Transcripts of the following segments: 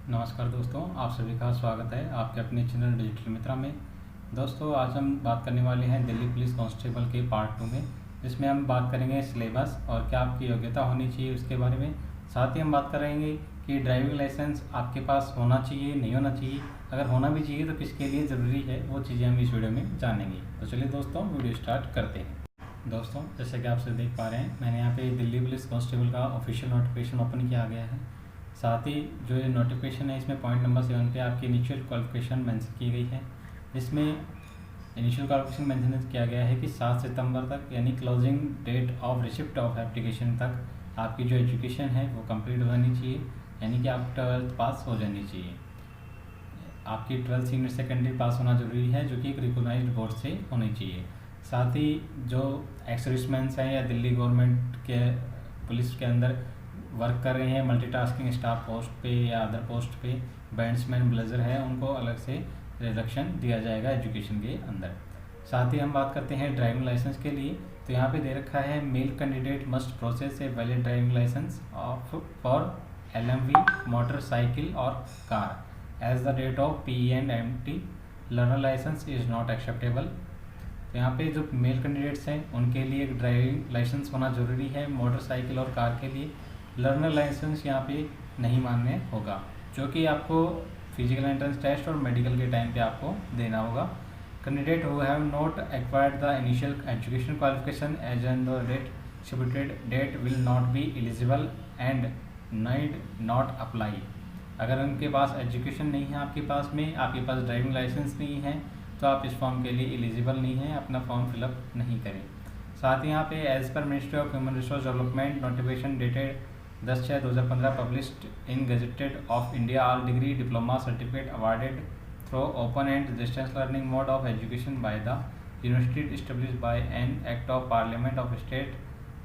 नमस्कार दोस्तों, आप सभी का स्वागत है आपके अपने चैनल डिजिटल मित्रा में। दोस्तों, आज हम बात करने वाले हैं दिल्ली पुलिस कांस्टेबल के पार्ट 2 में, जिसमें हम बात करेंगे सिलेबस और क्या आपकी योग्यता होनी चाहिए उसके बारे में। साथ ही हम बात करेंगे कि ड्राइविंग लाइसेंस आपके पास होना चाहिए नहीं होना चाहिए, अगर होना भी चाहिए तो किसके लिए ज़रूरी है, वो चीज़ें हम इस वीडियो में जानेंगे। तो चलिए दोस्तों, वीडियो स्टार्ट करते हैं। दोस्तों, जैसे कि आप सब देख पा रहे हैं, मैंने यहाँ पे दिल्ली पुलिस कांस्टेबल का ऑफिशियल नोटिफिकेशन ओपन किया गया है। साथ ही जो ये नोटिफिकेशन है, इसमें पॉइंट नंबर 7 पे आपकी इनिशियल क्वालिफिकेशन मेंशन की गई है। इसमें इनिशियल क्वालिफिकेशन मेंशन किया गया है कि 7 सितंबर तक, यानी closing date of receipt of application तक, आपकी जो एजुकेशन है वो कंप्लीट हो जानी चाहिए, यानी कि आप 12th पास हो जानी चाहिए। आपकी 12th सीनियर सेकेंडरी पास होना जरूरी है, जो कि एक रिकॉग्नाइज्ड बोर्ड से होनी चाहिए। साथ ही जो एक्स सर्विसमैन हैं या दिल्ली गवर्नमेंट के पुलिस के अंदर वर्क कर रहे हैं मल्टीटास्किंग स्टाफ पोस्ट पे या अदर पोस्ट पे, बैंड्समैन ब्लेजर है, उनको अलग से रिडक्शन दिया जाएगा एजुकेशन के अंदर। साथ ही हम बात करते हैं ड्राइविंग लाइसेंस के लिए, तो यहाँ पे दे रखा है male candidate must process a valid driving licence for LMV motorcycle और car as the date of PE&MT। Learner licence is not acceptable. तो यहाँ पे जो मेल कैंडिडेट्स हैं उनके लिए एक ड्राइविंग लाइसेंस होना ज़रूरी है मोटरसाइकिल और कार के लिए। लर्नर लाइसेंस यहाँ पे नहीं मान्य होगा, जो कि आपको फिजिकल एंट्रेंस टेस्ट और मेडिकल के टाइम पे आपको देना होगा। Candidate who have not acquired the initial education qualification as on the date specified date will not be eligible and need not apply. अगर उनके पास एजुकेशन नहीं है, आपके पास ड्राइविंग लाइसेंस नहीं है, तो आप इस फॉर्म के लिए एलिजिबल नहीं हैं, अपना फॉर्म फिलअप नहीं करें। साथ ही यहाँ पे as per ministry of human resource development notification dated 10/6/2015 published in gazetted of India, all degree diploma certificate awarded through open and distance learning mode of education by the university established by an act of parliament of state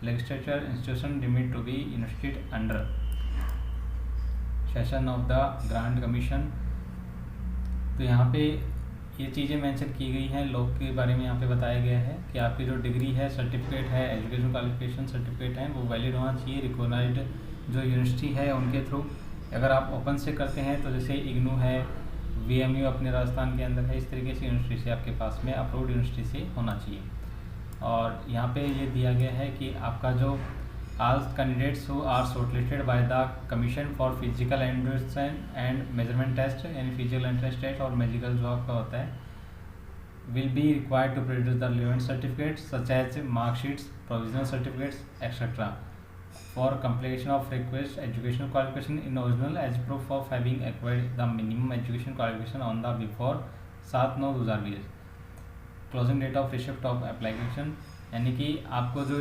legislature institution deemed to be university under session of the grant commission. तो यहाँ पे ये चीज़ें mention की गई हैं, लोग के बारे में यहाँ पे बताया गया है कि आपकी जो डिग्री है, सर्टिफिकेट है, एजुकेशन क्वालिफिकेशन सर्टिफिकेट है, वो वैलिड होना चाहिए, रिकॉग्नाइज्ड जो यूनिवर्सिटी है उनके थ्रू। अगर आप ओपन से करते हैं तो जैसे इग्नू है, VMU अपने राजस्थान के अंदर है, इस तरीके से यूनिवर्सिटी से आपके पास में अप्रूव्ड यूनिवर्सिटी से होना चाहिए। और यहाँ पे ये दिया गया है कि आपका जो all candidates who are shortlisted by the commission for physical endurance and measurement test यानी physical endurance test और medical जो आपका होता है will be required to produce the relevant certificates such as mark sheets, provisional certificates, etc. for completion of request educational qualification in original as proof of having acquired the minimum education qualification on the before 7/9/2020 closing date of receipt of application। यानी कि आपको जो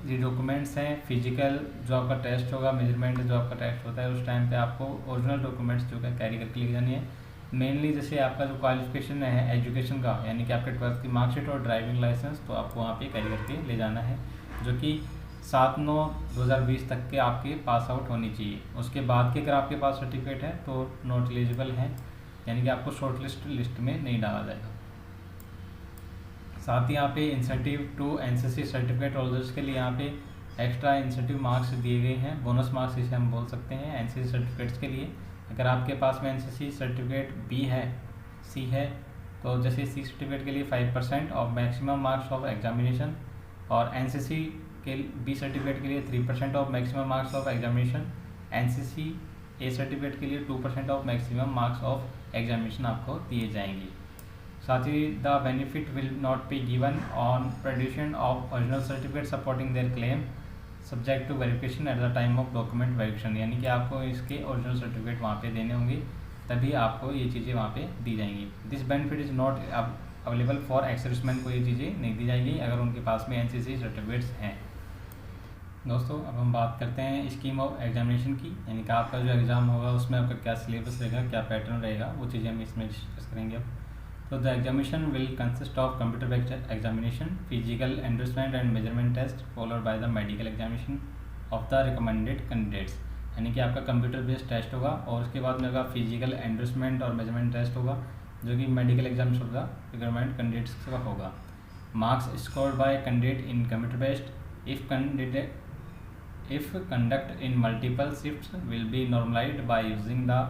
ये documents हैं, physical जो आपका test होगा, measurement जो आपका टेस्ट होता है, उस टाइम पे आपको ओरिजिनल डॉक्यूमेंट्स जो है कैरी करके लेके जानी है। मेनली जैसे आपका जो क्वालिफिकेशन है एजुकेशन का, यानी कि आपके 12th की मार्कशीट और ड्राइविंग लाइसेंस, तो आपको वहाँ पे कैरी करके ले जाना है, जो कि 7/9/2020 तक के आपके पास आउट होनी चाहिए। उसके बाद के अगर आपके पास सर्टिफिकेट है तो नॉट एलिजिबल है, यानी कि आपको शॉर्ट लिस्ट में नहीं डाला जाएगा। साथ ही यहाँ पे incentive to NCC certificate holders के लिए यहाँ पे एक्स्ट्रा इंसेंटिव मार्क्स दिए गए हैं, बोनस मार्क्स इसे हम बोल सकते हैं NCC सर्टिफिकेट्स के लिए। अगर आपके पास में NCC सर्टिफिकेट B है, C है, तो जैसे C सर्टिफिकेट के लिए 5% of maximum marks of examination, और NCC के B सर्टिफिकेट के लिए 3% of maximum marks of examination, NCC A certificate के लिए 2% of maximum marks of examination आपको दिए जाएंगे। साथ ही the benefit will not be given on production of original certificate supporting their claim subject to verification at the time of document verification. यानी कि आपको इसके ओरिजिनल सर्टिफिकेट वहाँ पे देने होंगे, तभी आपको ये चीज़ें वहाँ पे दी जाएंगी। This benefit is not available for ex serviceman को ये चीज़ें नहीं दी जाएगी अगर उनके पास में NCC सर्टिफिकेट्स हैं। दोस्तों, अब हम बात करते हैं स्कीम ऑफ एग्जामिनेशन की, यानी कि आपका जो एग्ज़ाम होगा उसमें आपका क्या सिलेबस रहेगा, क्या पैटर्न रहेगा, वो चीज़ें हम इसमें डिस्कस करेंगे अब। So the examination will consist of computer-based examination, physical endorsement and measurement test, followed by the medical examination of the recommended candidates। यानी कि आपका कंप्यूटर बेस्ड टेस्ट होगा और उसके बाद में होगा फिजिकल एंडोर्समेंट और मेजरमेंट टेस्ट होगा, जो कि मेडिकल एग्जाम होगा, रिक्वायरमेंट कैंडिडेट्स का होगा। Marks scored by candidate in computer based if conduct in multiple shifts will be normalized by using the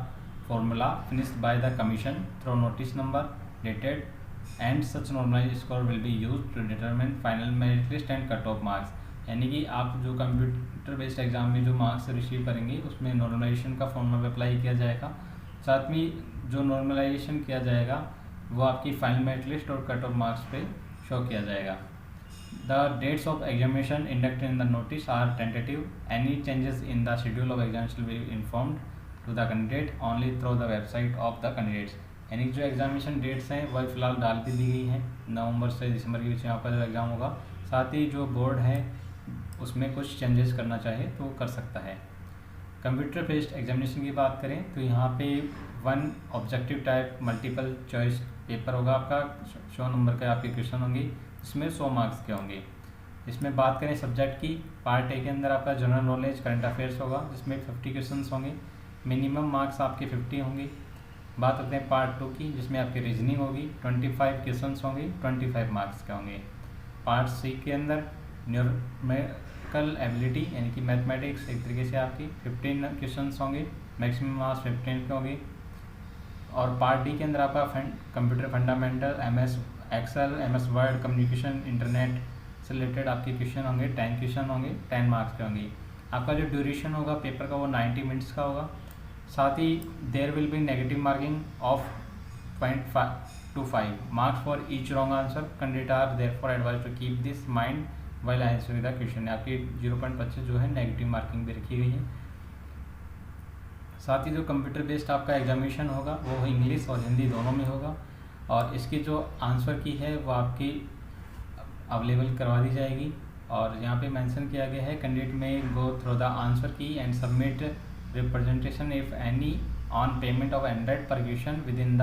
formula finished by the commission through notice number dated, and such normalized score will be used to determine final merit list and cut off marks। यानी कि आप जो computer based exam में जो marks receive करेंगे उसमें normalisation का formula apply किया जाएगा। साथ में जो नॉर्मलाइजेशन किया जाएगा वो आपकी फाइनल मेरिट लिस्ट और कट ऑफ मार्क्स पे शो किया जाएगा। The dates of examination indicated in the notice are tentative. Any changes in the schedule of examination will be informed to the candidate only through the website of the candidates। यानी जो examination dates हैं वह फिलहाल डाल के दी गई हैं, नवंबर से दिसंबर के बीच में आपका जो एग्ज़ाम होगा। साथ ही जो बोर्ड है उसमें कुछ चेंजेस करना चाहे तो कर सकता है। कंप्यूटर बेस्ड एग्जामिनेशन की बात करें तो यहाँ पे 1 objective type multiple choice paper होगा आपका। 100 नंबर के आपके क्वेश्चन होंगे, इसमें 100 मार्क्स के होंगे। इसमें बात करें सब्जेक्ट की, पार्ट ए के अंदर आपका जनरल नॉलेज करंट अफेयर्स होगा जिसमें 50 क्वेश्चंस होंगे, मिनिमम मार्क्स आपके 50 होंगे। बात करते हैं पार्ट 2 की, जिसमें आपकी रीजनिंग होगी, 25 क्वेश्चंस होंगे, 25 मार्क्स के होंगे। पार्ट सी के अंदर न्यूमेरिकल एबिलिटी यानी कि मैथमेटिक्स एक तरीके से आपकी 15 क्वेश्चंस होंगे, मैक्सिमम मार्क्स 15 के होंगे। और पार्ट डी के अंदर आपका computer fundamental, MS excel, MS word, communication, internet से रिलेटेड आपके क्वेश्चन होंगे, 10 क्वेश्चन होंगे, 10 मार्क्स के होंगे। आपका जो ड्यूरेशन होगा पेपर का वो 90 मिनट्स का होगा। साथ ही there will be negative marking of 0.5 marks for each wrong answer. Candidate are therefore advise to keep this mind while answering the question. आपकी 0.25 जो है नेगेटिव मार्किंग भी रखी गई है। साथ ही जो कंप्यूटर बेस्ड आपका एग्जामिनेशन होगा वो इंग्लिश और हिंदी दोनों में होगा, और इसकी जो आंसर की है वो आपकी अवेलेबल करवा दी जाएगी। और यहाँ पे मेंशन किया गया है कैंडिडेट में गो थ्रू द आंसर की and submit representation if any on payment of 100 पर question with in the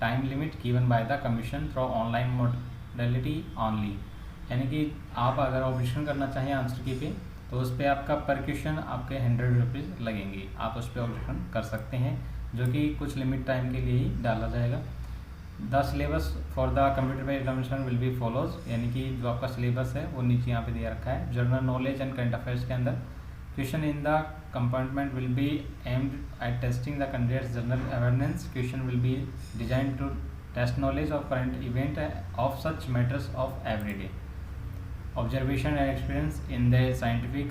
time limit given by the commission through online modality only. यानी कि आप अगर ऑब्जेक्शन करना चाहें आंसर की पे तो उस पर आपका पर क्वेश्चन आपके 100 रुपीज़ लगेंगे, आप उस पर ऑब्जेक्शन कर सकते हैं, जो कि कुछ लिमिट टाइम के लिए ही डाला जाएगा। The syllabus for the computer based examination will be follows. यानी कि जो आपका सिलेबस है वो नीचे यहाँ पे दिया रखा है। General knowledge and current affairs के अंदर question in the compartment will be aimed at testing the candidates general awareness. Question will be design to test knowledge of current event of such matters of everyday. Observation and experience in the scientific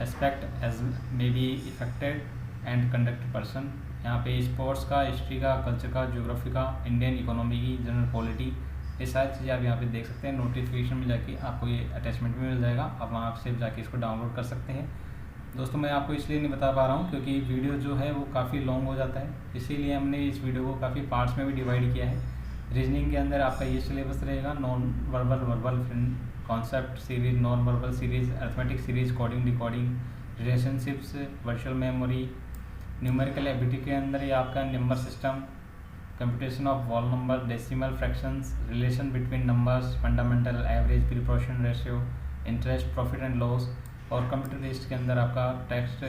aspect as may be affected and conduct person। यहाँ पे sports का, history का, culture का, geography का, Indian economy की, general polity, ये सारी चीज़ें आप यहाँ पे देख सकते हैं। नोटिफिकेशन में जाके आपको ये अटैचमेंट भी मिल जाएगा, आप वहाँ से जाके इसको डाउनलोड कर सकते हैं। दोस्तों मैं आपको इसलिए नहीं बता पा रहा हूँ क्योंकि वीडियो जो है वो काफ़ी लॉन्ग हो जाता है, इसीलिए हमने इस वीडियो को काफ़ी पार्ट्स में भी डिवाइड किया है। रीजनिंग के अंदर आपका ये सिलेबस रहेगा, non verbal concept series, non verbal series, arithmetic series, coding decoding, relationships, virtual memory. Numerical ability के अंदर ये आपका number system, computation of whole number, decimal fractions, relation between numbers, fundamental, average, proportion ratio, interest, profit and loss. और computer based के अंदर आपका text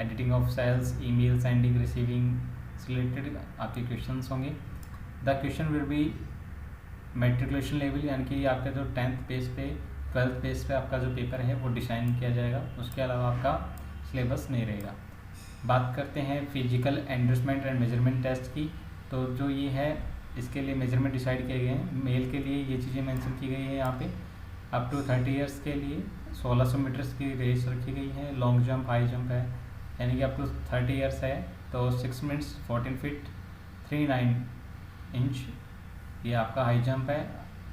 editing of cells, email sending receiving से related आपके क्वेश्चंस होंगे। The question will be matriculation level, यानी कि आपका जो 10th पेज पे 12th पेज पे आपका जो पेपर है वो डिज़ाइन किया जाएगा, उसके अलावा आपका सिलेबस नहीं रहेगा। बात करते हैं physical endorsement and measurement test की, तो जो ये है इसके लिए मेजरमेंट डिसाइड किए गए हैं। मेल के लिए ये चीज़ें मेंशन की गई है यहाँ पे। अप टू 30 ईयर्स के लिए 1600 मीटर्स की रेस रखी गई है। लॉन्ग जंप, हाई जंप है, यानी कि अप टू 30 ईयर्स है तो 6 मिनट्स 14 फीट 39 इंच ये आपका हाई जंप है।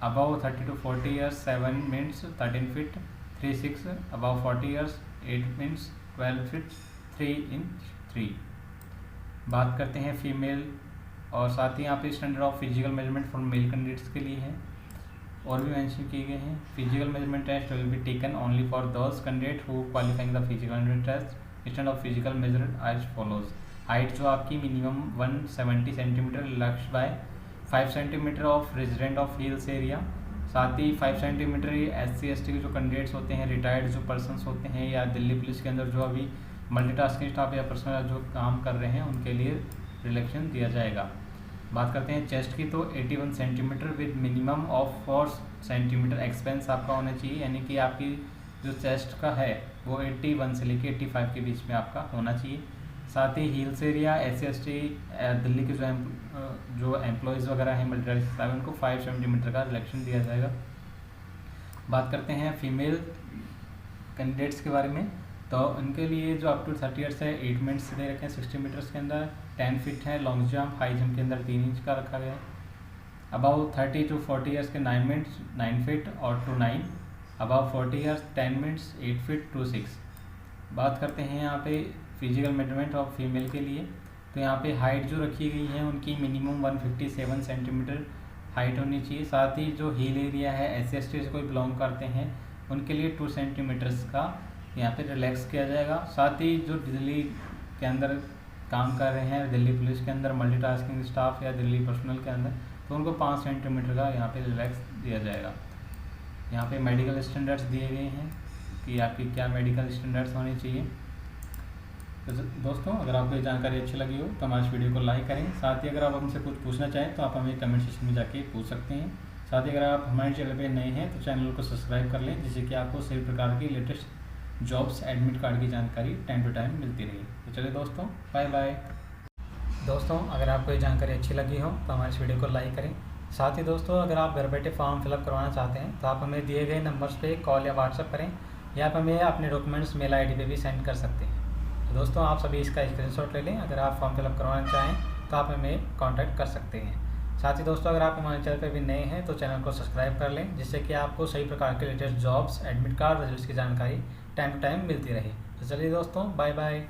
Above 30 to 40 years 7 minutes 13 feet 36। Above 40 years 8 minutes 12 feet 3 inch 3। बात करते हैं फीमेल, और साथ ही यहाँ पे standard of physical measurement for male candidates के लिए है और भी मेंशन किए गए हैं। Physical measurement test will be taken only for those candidate who qualifying the physical measurement test. Standard of physical measurement as follows. Height जो आपकी मिनिमम 170 सेंटीमीटर, लक्ष्य by 5 centimetre of resident of hills area. साथ ही 5 centimetre SC/ST के जो candidates होते हैं, retired जो पर्सन्स होते हैं, या दिल्ली पुलिस के अंदर जो अभी मल्टीटास्किंग स्टाफ या पर्सनल जो काम कर रहे हैं उनके लिए रिलैक्सेशन दिया जाएगा। बात करते हैं चेस्ट की, तो 81 centimetre with minimum of 4 centimetre expense आपका होना चाहिए, यानी कि आपकी जो चेस्ट का है वो 81 से लेकर 85 के बीच में आपका होना चाहिए। साथ ही हिल्स एरिया SC/ST दिल्ली के जो एम्प्लॉयज़ वगैरह हैं मल्टी टास्क उनको 5 सेंटीमीटर का रिलैक्सेशन दिया जाएगा। बात करते हैं फीमेल कैंडिडेट्स के बारे में, तो उनके लिए जो अप टू 30 ईयर्स है 8 मिनट्स दे रखे हैं 60 मीटर्स के अंदर, 10 फीट है लॉन्ग जंप, हाई जंप के अंदर 3 इंच का रखा गया है। अबाउ 30 to 40 ईयर्स के 9 मिनट्स 9 फीट और to 9, above 40 years 10 minutes 8 feet to 6। बात करते हैं यहाँ पे फिजिकल मेजरमेंट ऑफ फीमेल के लिए, तो यहाँ पे हाइट जो रखी गई है उनकी मिनिमम 157 सेंटीमीटर हाइट होनी चाहिए। साथ ही जो हील एरिया है SC/ST से कोई बिलोंग करते हैं उनके लिए 2 सेंटीमीटर्स का यहाँ पे रिलैक्स किया जाएगा। साथ ही जो दिल्ली के अंदर काम कर रहे हैं, दिल्ली पुलिस के अंदर मल्टीटास्किंग स्टाफ या दिल्ली पर्सनल के अंदर, तो उनको 5 सेंटीमीटर का यहाँ पे रिलैक्स दिया जाएगा। यहाँ पे मेडिकल स्टैंडर्ड्स दिए गए हैं कि आपकी क्या मेडिकल स्टैंडर्ड्स होने चाहिए। तो दोस्तों, अगर आपको ये जानकारी अच्छी लगी हो तो हमारे इस वीडियो को लाइक करें। साथ ही अगर आप हमसे कुछ पूछना चाहें तो आप हमें कमेंट सेक्शन में जाके पूछ सकते हैं। साथ ही अगर आप हमारे चैनल पे नए हैं तो चैनल को सब्सक्राइब कर लें, जिससे कि आपको सभी प्रकार की लेटेस्ट जॉब्स एडमिट कार्ड की जानकारी टाइम टू टाइम मिलती रही। तो चलिए दोस्तों, बाय बाय। दोस्तों, अगर आपको ये जानकारी अच्छी लगी हो तो हमारे इस वीडियो को लाइक करें। साथ ही दोस्तों, अगर आप घर बैठे फॉर्म फिलअप करवाना चाहते हैं तो आप हमें दिए गए नंबर्स पे कॉल या व्हाट्सएप करें, या आप हमें अपने डॉक्यूमेंट्स मेल ID पे भी सेंड कर सकते हैं। तो दोस्तों, आप सभी इसका स्क्रीनशॉट ले लें। अगर आप फॉर्म फिलअप करवाना चाहें तो आप हमें कांटेक्ट कर सकते हैं। साथ ही दोस्तों, अगर आप हमारे चैनल पर भी नए हैं तो चैनल को सब्सक्राइब कर लें, जिससे कि आपको सही प्रकार के latest jobs admit card results की जानकारी टाइम टू टाइम मिलती रहे। तो चलिए दोस्तों, बाय बाय।